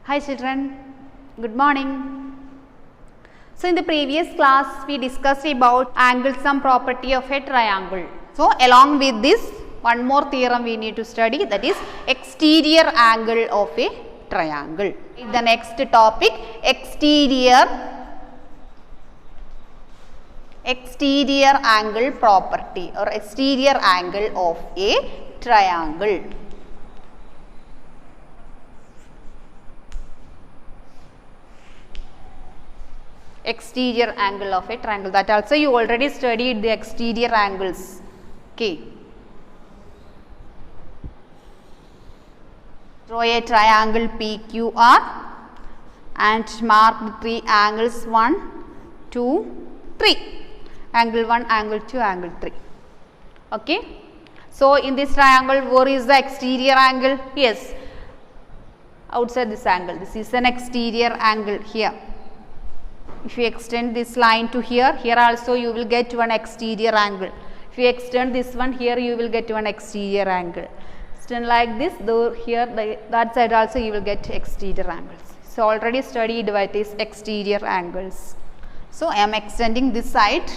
Hi children, good morning. So in the previous class we discussed about angle sum property of a triangle. So along with this one more theorem we need to study, that is exterior angle of a triangle. The next topic, exterior angle property or exterior angle of a triangle. Exterior angle of a triangle, that also you already studied the exterior angles. Okay. Draw a triangle PQR and mark the three angles 1, 2, 3. Angle 1, angle 2, angle 3. Okay. So in this triangle, where is the exterior angle? Yes, outside this angle. This is an exterior angle here. If you extend this line to here, here also you will get one exterior angle. If you extend this one here, you will get one exterior angle. Extend like this, though here that side also you will get exterior angles. So already studied what is exterior angles. So I am extending this side.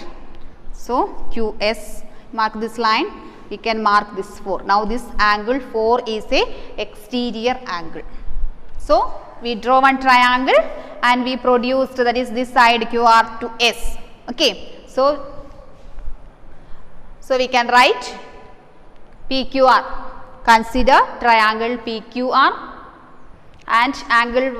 So QS, mark this line. We can mark this 4. Now this angle 4 is a exterior angle. So we draw one triangle and we produced, that is this side QR to S. Okay. So we can write PQR. Consider triangle PQR and angle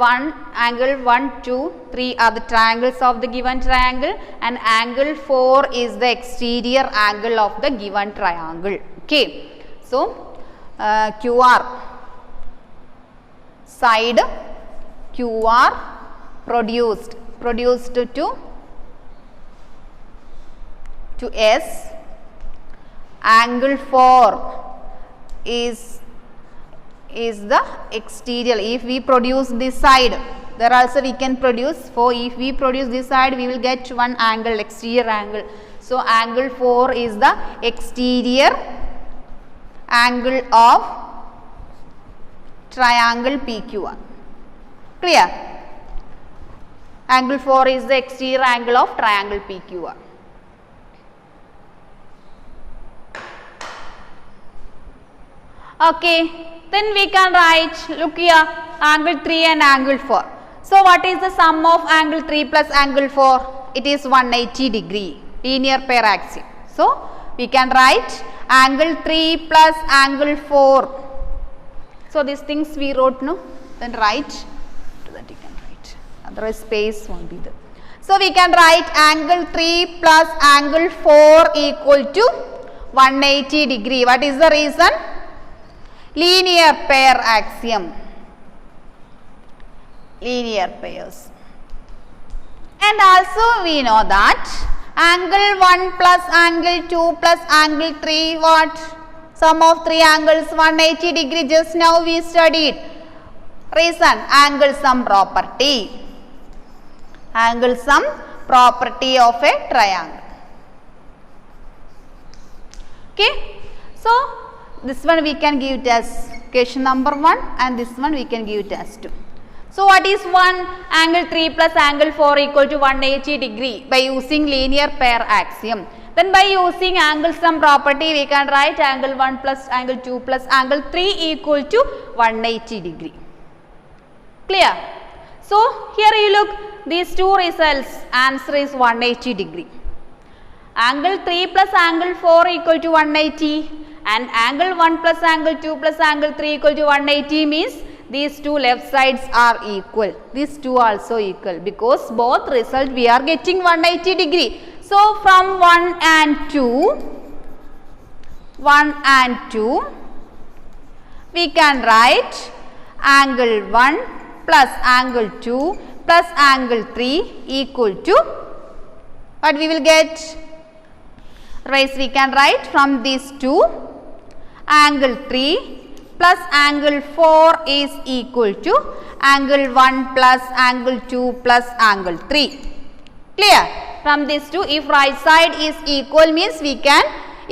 1, 2, 3 are the triangles of the given triangle and angle 4 is the exterior angle of the given triangle. Okay. So QR side QR produced to S. Angle 4 is the exterior. If we produce this side, there also we can produce 4. If we produce this side, we will get one angle, exterior angle. So angle 4 is the exterior angle of triangle PQR. Clear? Angle 4 is the exterior angle of triangle PQR. Okay, then we can write, look here, angle 3 and angle 4. So what is the sum of angle 3 plus angle 4? It is 180 degree, linear pair axiom. So we can write angle 3 plus angle 4. So these things we wrote, no? Then write, so that you can write, otherwise space won't be there. So we can write angle 3 plus angle 4 equal to 180 degree. What is the reason? Linear pair axiom. Linear pairs. And also we know that angle 1 plus angle 2 plus angle 3, what? Sum of three angles 180 degree, just now we studied. Reason, angle sum property. Angle sum property of a triangle. Okay. So this one we can give it as question number 1 and this one we can give it as 2. So what is 1? Angle 3 plus angle 4 equal to 180 degree by using linear pair axiom. Then by using angle sum property we can write angle 1 plus angle 2 plus angle 3 equal to 180 degree. Clear? So here you look, these two results, answer is 180 degree. Angle 3 plus angle 4 equal to 180 and angle 1 plus angle 2 plus angle 3 equal to 180 means these two left sides are equal. These two also equal because both result we are getting 180 degree. So from 1 and 2 we can write angle 1 plus angle 2 plus angle 3 equal to what we will get? Otherwise we can write from these two angle 3 plus angle 4 is equal to angle 1 plus angle 2 plus angle 3. Clear? From these two, if right side is equal means we can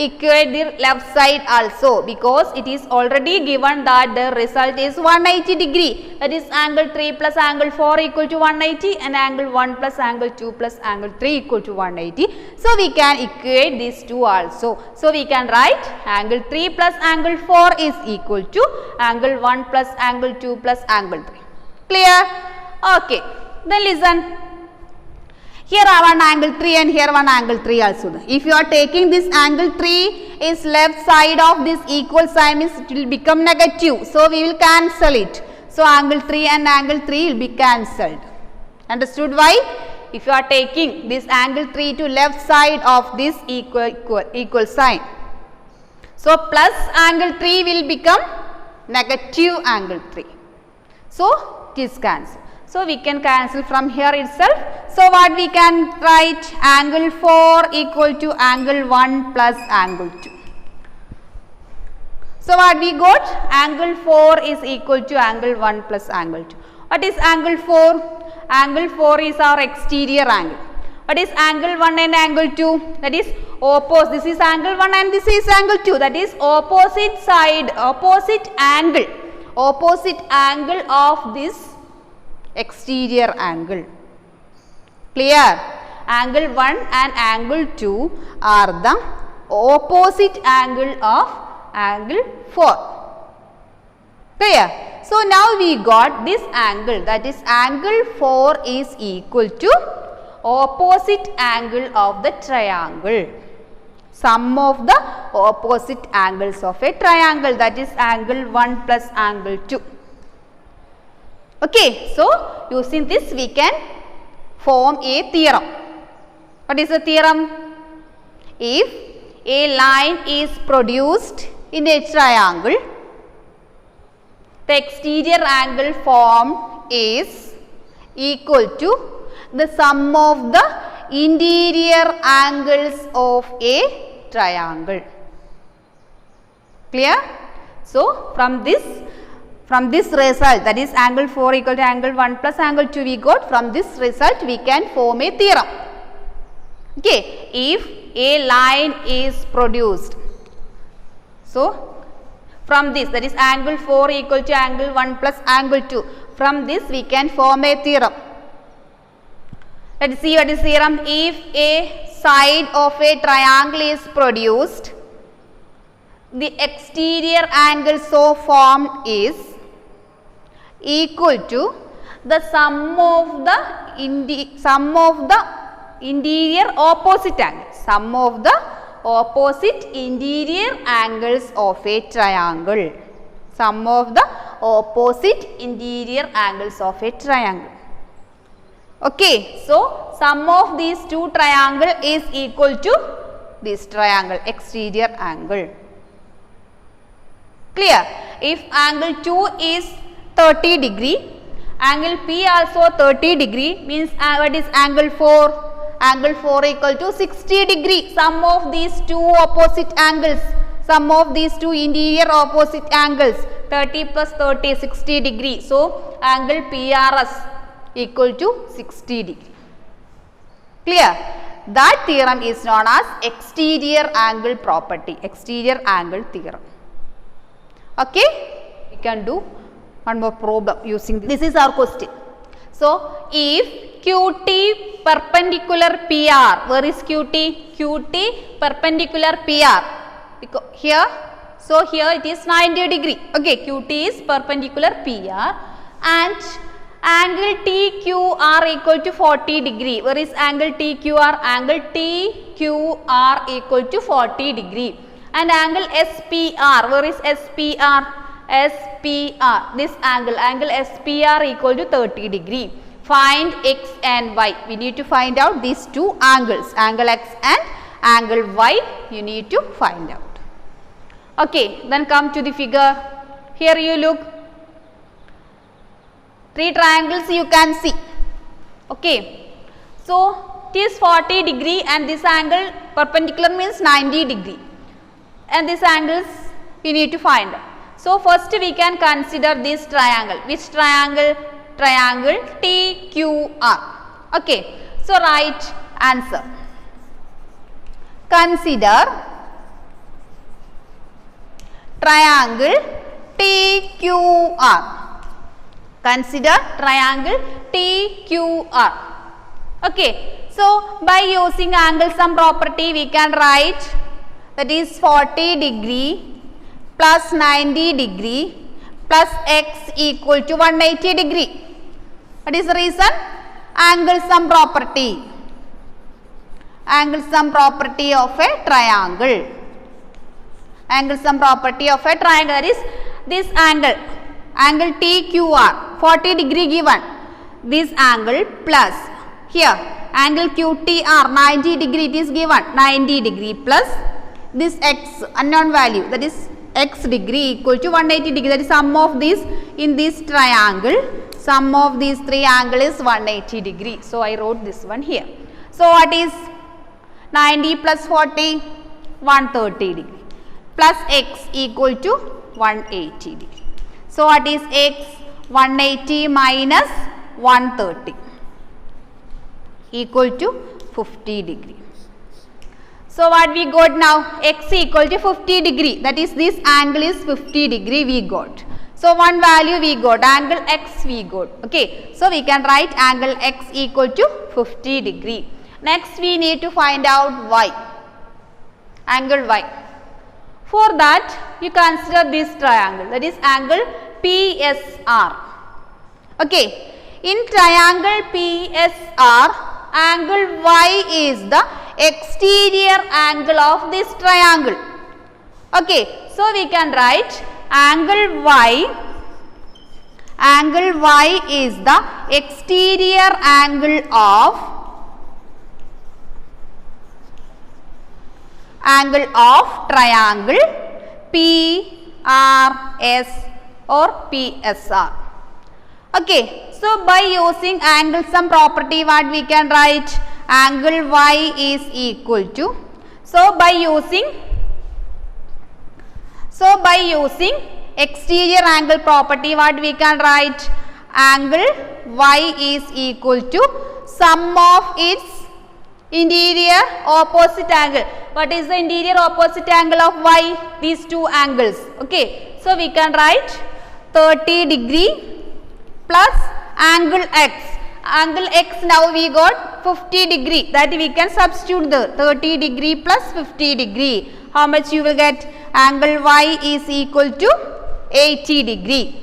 equate the left side also, because it is already given that the result is 180 degree. That is angle 3 plus angle 4 equal to 180 and angle 1 plus angle 2 plus angle 3 equal to 180. So we can equate these two also. So we can write angle 3 plus angle 4 is equal to angle 1 plus angle 2 plus angle 3. Clear? Okay. Then listen. Here are one angle 3 and here one angle 3 also. If you are taking this angle 3 is left side of this equal sign, means it will become negative. So we will cancel it. So angle 3 and angle 3 will be cancelled. Understood why? If you are taking this angle 3 to left side of this equal sign. So plus angle 3 will become negative angle 3. So it is cancelled. So we can cancel from here itself. So what we can write? Angle 4 equal to angle 1 plus angle 2. So what we got? Angle 4 is equal to angle 1 plus angle 2. What is angle 4? Angle 4 is our exterior angle. What is angle 1 and angle 2? That is opposite. This is angle 1 and this is angle 2. That is opposite side, opposite angle of this exterior angle. Clear? Angle 1 and angle 2 are the opposite angle of angle 4. Clear? So now we got this angle, that is angle 4 is equal to opposite angle of the triangle. Sum of the opposite angles of a triangle, that is angle 1 plus angle 2. Okay, so using this we can form a theorem. What is the theorem? If a line is produced in a triangle, the exterior angle formed is equal to the sum of the interior angles of a triangle. Clear? So from this result, that is angle 4 equal to angle 1 plus angle 2 we got, from this result we can form a theorem. Okay, if a line is produced, so from this, that is angle 4 equal to angle 1 plus angle 2, from this we can form a theorem. Let us see what is theorem. If a side of a triangle is produced, the exterior angle so formed is equal to the sum of the interior opposite angles. Sum of the opposite interior angles of a triangle. Sum of the opposite interior angles of a triangle. Okay, so sum of these two triangles is equal to this triangle, exterior angle. Clear? If angle 2 is 30 degree, angle P also 30 degree, means what is angle 4? Angle 4 equal to 60 degree. Sum of these two opposite angles, sum of these two interior opposite angles, 30 plus 30, 60 degree. So angle PRS equal to 60 degree. Clear? That theorem is known as exterior angle property, exterior angle theorem. Okay, we can do one more problem using this. This is our question. So if QT perpendicular PR, where is QT? QT perpendicular PR. Because here, so here it is 90 degree. Okay, QT is perpendicular PR and angle TQR equal to 40 degree. Where is angle TQR? Angle TQR equal to 40 degree. And angle SPR, where is SPR? SPR, this angle SPR equal to 30 degree. Find X and Y. We need to find out these two angles, angle X and angle Y, you need to find out. Okay, then come to the figure. Here you look, three triangles you can see. Okay, so it is 40 degree and this angle perpendicular means 90 degree. And these angles we need to find. So first we can consider this triangle. Which triangle? Triangle TQR. Okay. So write answer. Consider triangle TQR. Consider triangle TQR. Okay. So, by using angle sum property we can write that is 40 degree plus 90 degree plus x equal to 180 degree. What is the reason? Angle sum property. Angle sum property of a triangle. Angle sum property of a triangle, that is this angle, angle TQR, 40 degree given. This angle plus here angle QTR 90 degree it is given, 90 degree plus this x unknown value, that is x degree equal to 180 degree, that is sum of this in this triangle, sum of these three angles is 180 degree. So, I wrote this one here. So, what is 90 plus 40? 130 degree plus x equal to 180 degree. So, what is x? 180 minus 130 equal to 50 degree. So, what we got now? X equal to 50 degree, that is this angle is 50 degree we got. So, one value we got, angle x we got. Okay. So, we can write angle x equal to 50 degree. Next, we need to find out y, angle y. For that, you consider this triangle, that is angle PSR. Okay. In triangle PSR, angle y is the exterior angle of this triangle. Okay. So, we can write angle y is the exterior angle of triangle PRS or PSR. Okay. So, by using angle sum property, what we can write? Angle y is equal to, so by using exterior angle property, what we can write? Angle y is equal to sum of its interior opposite angle. What is the interior opposite angle of y? These two angles. Okay. So, we can write 30 degree plus angle x. Angle x now we got 50 degree, that we can substitute the 30 degree plus 50 degree. How much you will get? Angle y is equal to 80 degree.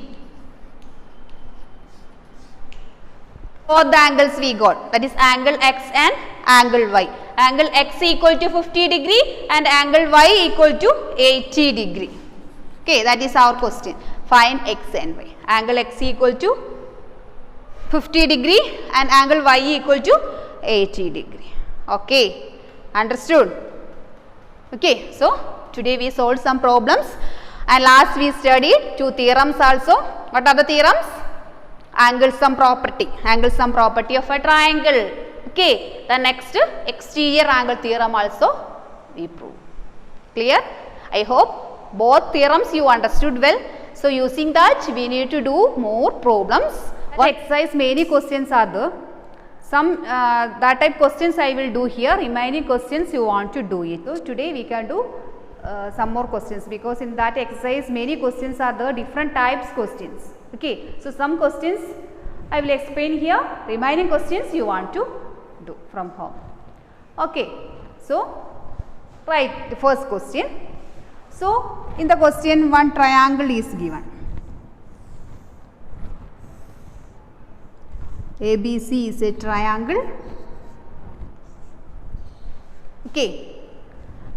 Both the angles we got, that is angle x and angle y. Angle x equal to 50 degree and angle y equal to 80 degree. Okay, that is our question. Find x and y. Angle x equal to 50 degree and angle y equal to 80 degree. Okay, understood? Okay, so today we solved some problems and last we studied two theorems also. What are the theorems? Angle sum property of a triangle. Okay, the next exterior angle theorem also we prove. Clear? I hope both theorems you understood well. So, using that we need to do more problems. What exercise many questions are there. Some that type questions I will do here, remaining questions you want to do it. So, today we can do some more questions because in that exercise many questions are there, different types questions. Okay. So, some questions I will explain here, remaining questions you want to do from home. Okay. So, write the first question. So, in the question one triangle is given. ABC is a triangle. Okay.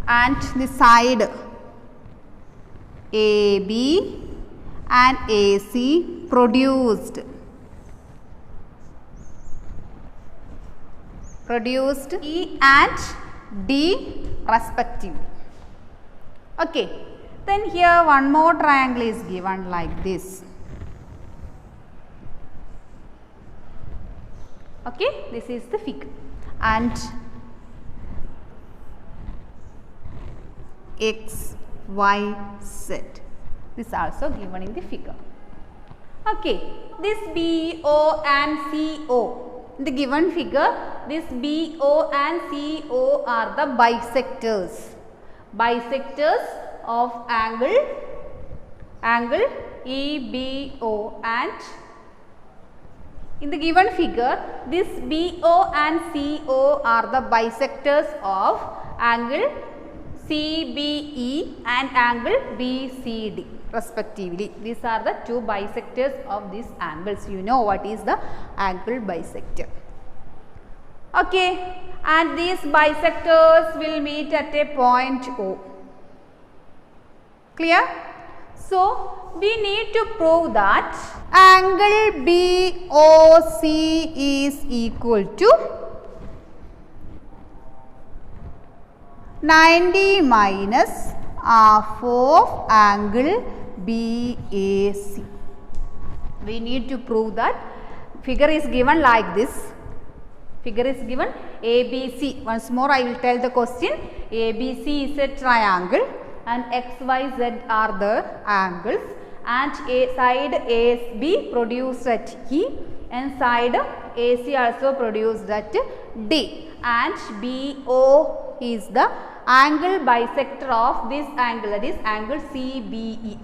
And the side AB and AC produced E and D respectively. Okay. Then here one more triangle is given like this. Okay, this is the figure and X, Y, Z. This is also given in the figure. Okay, this BO and CO. In the given figure, this BO and CO are the bisectors. Bisectors of angle angle EBO, and in the given figure this BO and CO are the bisectors of angle CBE and angle BCD respectively. These are the two bisectors of these angles. You know what is the angle bisector. Okay, and these bisectors will meet at a point O. Clear? So, we need to prove that angle BOC is equal to 90 minus half of angle BAC. We need to prove that. Figure is given like this. Figure is given ABC. Once more I will tell the question. ABC is a triangle and XYZ are the angles, and side AB produced at E and side AC also produced at D, and BO is the angle bisector of this angle, that is angle CBE.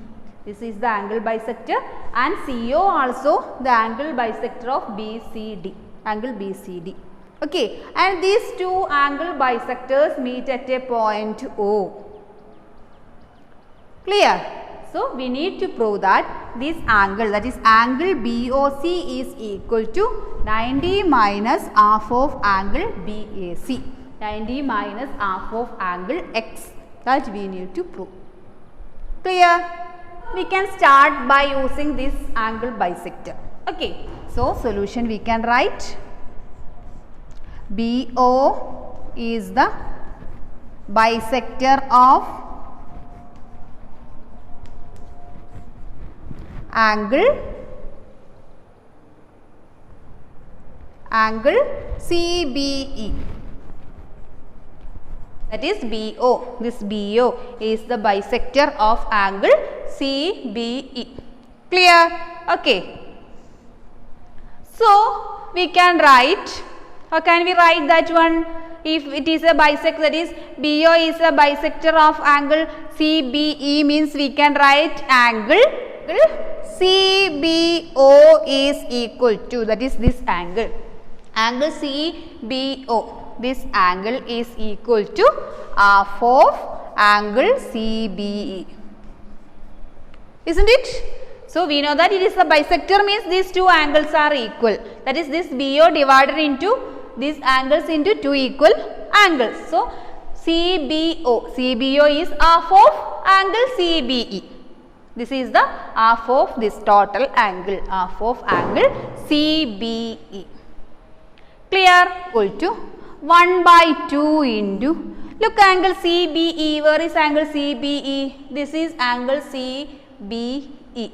This is the angle bisector, and CO also the angle bisector of BCD, angle BCD. Okay, and these two angle bisectors meet at a point O. Clear? So, we need to prove that this angle, that is angle BOC is equal to 90 minus half of angle BAC. 90 minus half of angle X, that we need to prove. Clear? We can start by using this angle bisector. Okay. So, solution we can write. BO is the bisector of angle CBE, that is BO. This BO is the bisector of angle CBE. Clear? Okay. So, we can write, how can we write that one? If it is a bisector, that is BO is a bisector of angle CBE, means we can write angle CBO is equal to, that is this angle. Angle CBO, this angle is equal to half of angle CBE. Isn't it? So, we know that it is a bisector, means these two angles are equal. That is this BO divided into these angles into two equal angles. So, CBO is half of angle CBE. This is the half of this total angle, half of angle CBE. Clear? Equal to 1 by 2 into, look, angle CBE, where is angle CBE? This is angle CBE.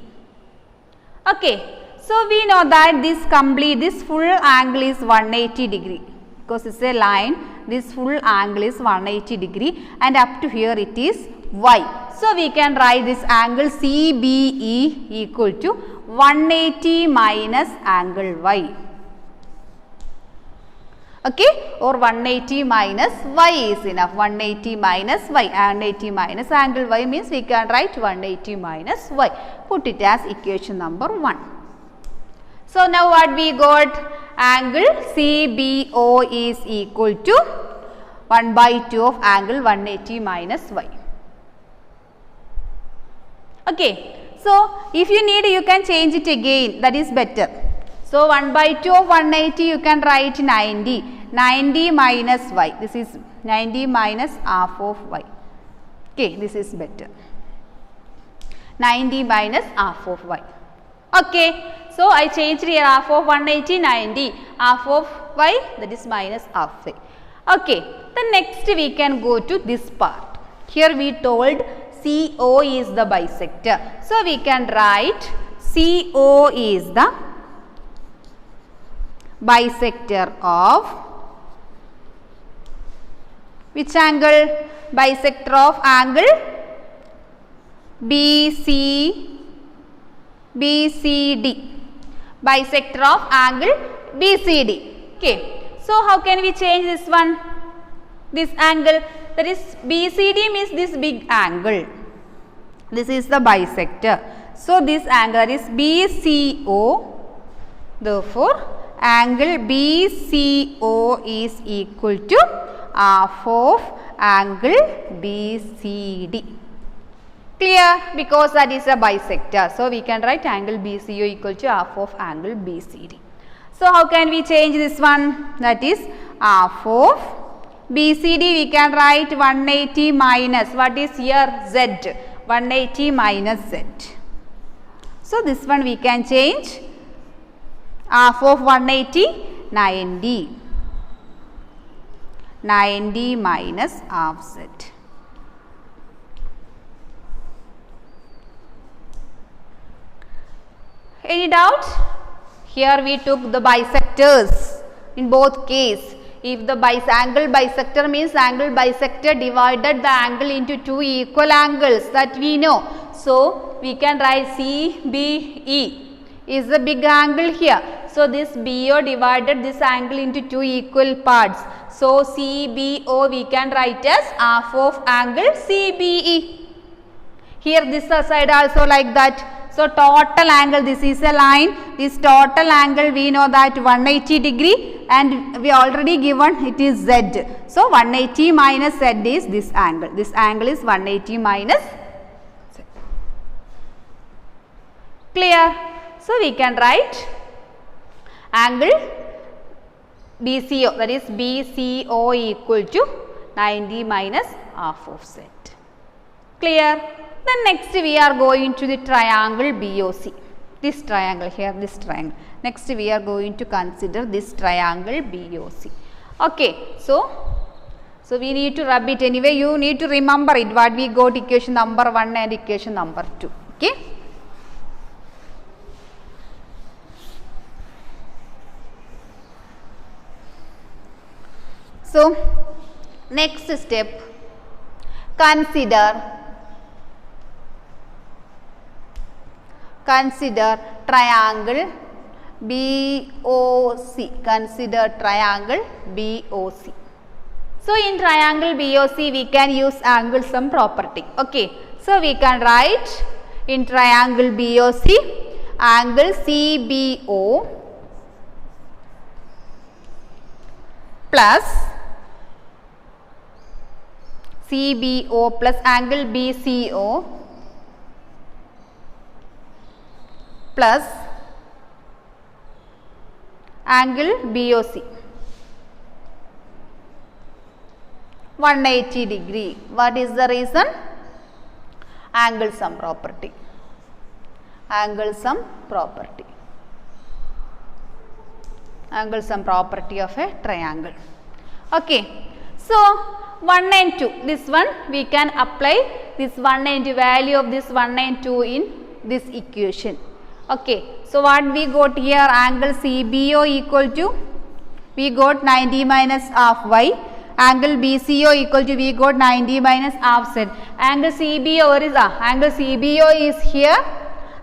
Okay. So, we know that this full angle is 180 degree, because it is a line, this full angle is 180 degree, and up to here it is Y. So, we can write this angle CBE equal to 180 minus angle Y. Okay, or 180 minus Y is enough. 180 minus Y, 180 minus angle Y means we can write 180 minus Y. Put it as equation number 1. So, now what we got? Angle CBO is equal to 1 by 2 of angle 180 minus Y. Okay. So, if you need, you can change it again, that is better. So, 1 by 2 of 180 you can write 90. 90 minus Y. This is 90 minus half of Y. Okay, this is better. 90 minus half of Y. Okay. So, I changed here half of 180, 90. Half of Y, that is minus half Y. Okay. Then next we can go to this part. Here we told CO is the bisector. So, we can write CO is the bisector of which angle? Bisector of angle BCD. Bisector of angle BCD. Okay. So, how can we change this one? This angle, that is BCD means this big angle. This is the bisector. So this angle, that is BCO, therefore angle BCO is equal to half of angle BCD. Clear? Because that is a bisector. So we can write angle BCO equal to half of angle BCD. So how can we change this one? That is half of BCD, we can write 180 minus, what is here? Z. 180 minus Z. So this one we can change. Half of 180, 90. 90 minus half Z. Any doubt? Here we took the bisectors in both cases. If the angle bisector means angle bisector divided the angle into two equal angles, that we know. So we can write CBE is the big angle here. So this BO divided this angle into two equal parts. So CBO we can write as half of angle CBE. Here this side also like that. So total angle, this is a line, this total angle we know that 180 degree and we already given it is Z. So 180 minus Z is this angle. This angle is 180 minus Z. Clear? So we can write angle BCO, that is BCO equal to 90 minus half of Z. Clear? Then next we are going to the triangle BOC. This triangle here, this triangle. Next we are going to consider this triangle BOC. Okay, so we need to rub it anyway. You need to remember it, what we got equation number 1 and equation number 2. Okay. So next step, consider triangle BOC. Consider triangle BOC. So in triangle BOC we can use angle sum property. Okay. So we can write in triangle BOC angle CBO plus angle BCO plus angle BOC 180 degree. What is the reason? Angle sum property. Angle sum property. Angle sum property of a triangle. Okay. So 1 and 2. This one we can apply this 1 and 2, value of this 1 and 2 in this equation. Okay. So what we got here, angle CBO equal to, we got 90 minus half y. Angle BCO equal to, we got 90 minus half z. Angle CBO, where is angle CBO is here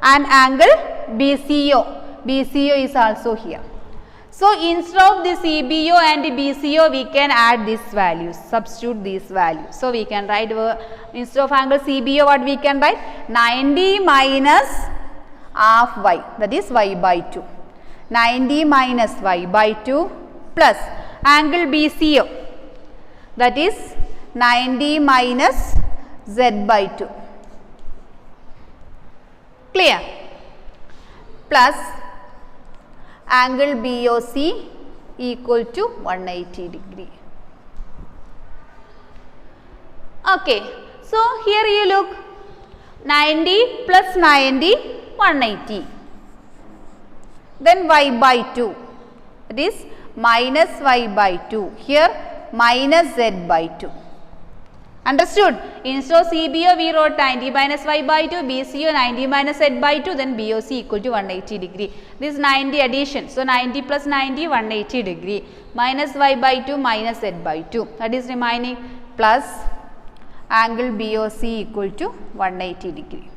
and angle BCO is also here. So instead of the CBO and the BCO we can add these values, substitute these values. So we can write, instead of angle CBO what we can write, 90 minus half y, that is y by 2. 90 minus y by 2 plus angle BCO, that is 90 minus z by 2. Clear? Plus angle BOC equal to 180 degree. Okay. So here you look, 90 plus 90, 180. Then y by 2, that is minus y by 2. Here minus z by 2. Understood? Instead of CBO we wrote 90 minus y by 2, BCO 90 minus z by 2, then BOC equal to 180 degree. This 90 addition. So 90 plus 90, 180 degree. Minus y by 2 minus z by 2. That is remaining plus angle BOC equal to 180 degree.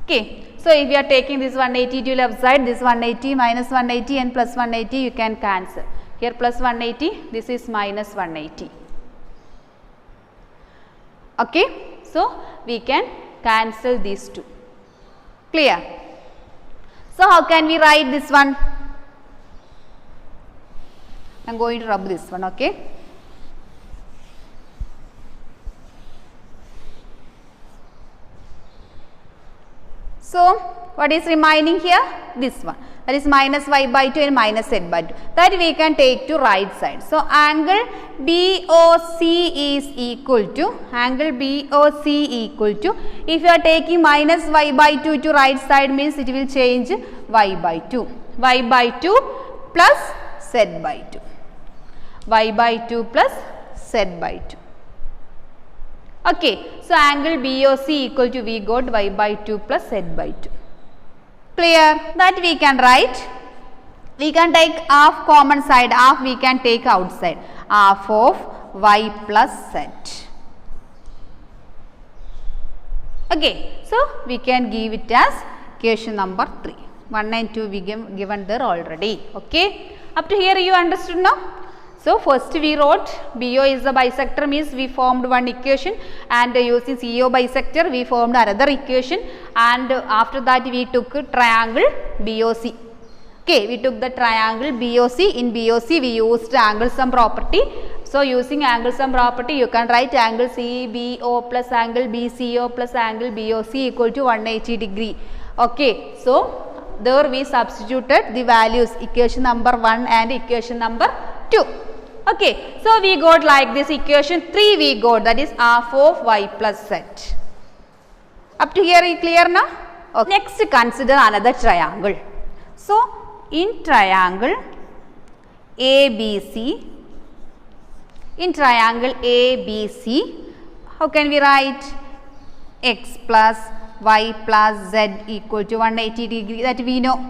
Okay. So if you are taking this 180 to left side, this 180 minus 180 and plus 180 you can cancel. Here plus 180, this is minus 180. Okay. So we can cancel these two. Clear? So how can we write this one? I am going to rub this one, okay? So what is remaining here? This one, that is minus y by 2 and minus z by 2, that we can take to right side. So angle BOC is equal to, if you are taking minus y by 2 to right side means it will change y by 2 plus z by 2, y by 2 plus z by 2. Okay, so angle BOC equal to, we got y by 2 plus z by 2. Clear? That we can write. We can take half common side, half we can take outside. Half of y plus z. Okay, so we can give it as equation number 3. 1 and 2 we given there already. Okay, up to here you understood now? So first we wrote BO is the bisector means we formed one equation, and using CO bisector we formed another equation, and after that we took triangle BOC. Okay, we took the triangle BOC. In BOC we used angle sum property. So using angle sum property you can write angle CBO plus angle BCO plus angle BOC equal to 180 degree. Okay, so there we substituted the values, equation number 1 and equation number 2. Okay, so we got like this, equation 3 we got, that is half of y plus z. Up to here is clear now? Okay. Next consider another triangle. So in triangle ABC, how can we write? X plus y plus z equal to 180 degree, that we know.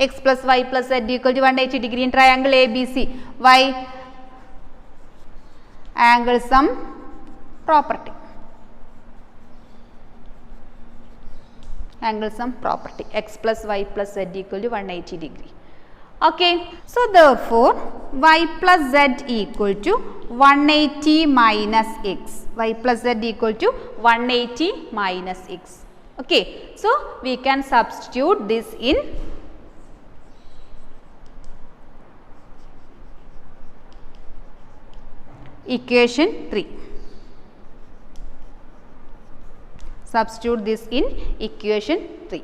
X plus y plus z equal to 180 degree in triangle ABC. Why? Angle sum property. Angle sum property. X plus y plus z equal to 180 degree. Okay. So therefore y plus z equal to 180 minus x. Y plus z equal to 180 minus x. Okay. So we can substitute this in equation 3. Substitute this in equation 3.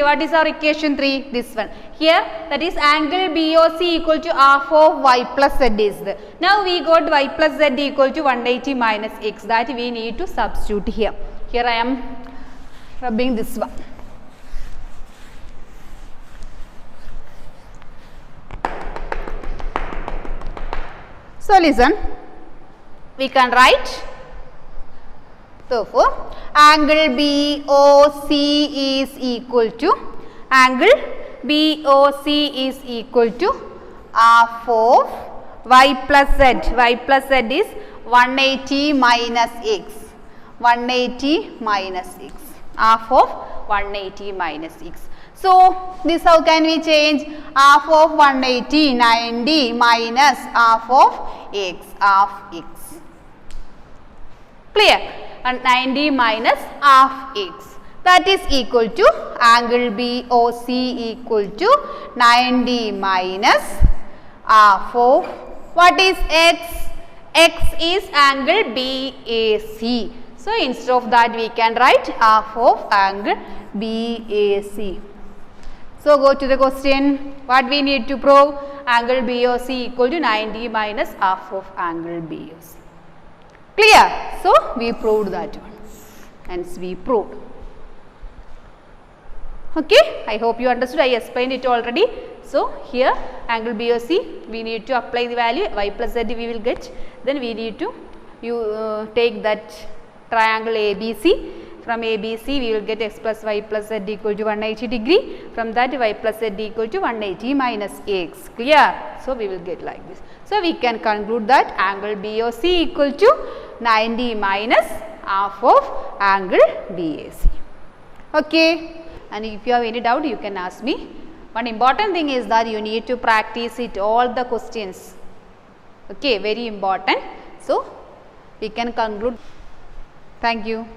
What is our equation 3? This one. Here, that is angle BOC equal to half of y plus z is there. Now we got y plus z equal to 180 minus x, that we need to substitute here. Here I am rubbing this one. So listen. We can write, therefore angle BOC is equal to, half of y plus z is 180 minus x, half of 180 minus x. So this how can we change? Half of 180, 90 minus half of x, half x. Clear? And 90 minus half x, that is equal to angle BOC equal to 90 minus half of, what is x? X is angle BAC. So instead of that we can write half of angle BAC. So go to the question. What we need to prove? Angle BOC equal to 90 minus half of angle BOC. Clear? So we proved that one. Hence we proved. Okay, I hope you understood. I explained it already. So here angle BOC we need to apply the value, y plus z we will get. Then we need to take that triangle ABC. From ABC we will get x plus y plus z equal to 180 degree. From that y plus z equal to 180 minus x. Clear? So we will get like this. So we can conclude that angle BOC equal to 90 minus half of angle BAC. Okay. And if you have any doubt you can ask me. One important thing is that you need to practice it all the questions. Okay, very important. So we can conclude. Thank you.